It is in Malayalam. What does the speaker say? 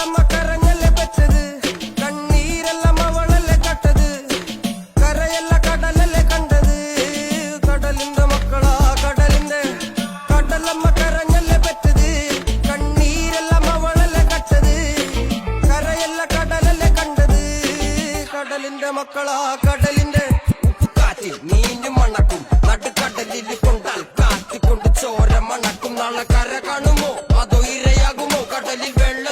കടലമ്മ കരഞ്ഞല്ലേ പെറ്റത്, കണ്ണീരെല്ലാം അവളല്ലേ കട്ടത്, കരയല്ല കടലല്ലേ കണ്ടത്, കടലിന്റെ മക്കളാ കടലിന്റെ. കടലമ്മ കരഞ്ഞല്ലേ പെറ്റത്, കണ്ണീരെല്ലാം അവളല്ലേ കട്ടത്, കരയല്ല കടലല്ലേ കണ്ടത്, കടലിന്റെ മക്കളാ കടലിന്റെ. ഉപ്പുകാറ്റിൽ മീനും മണക്കും, നടുക്കടലിൽ കൊണ്ടാൽ കാറ്റിക്കൊണ്ട് ചോര മണക്കും. നാളെ കര കാണുമോ അതോ ഇരയാകുമോ, കടലിൽ വെള്ളം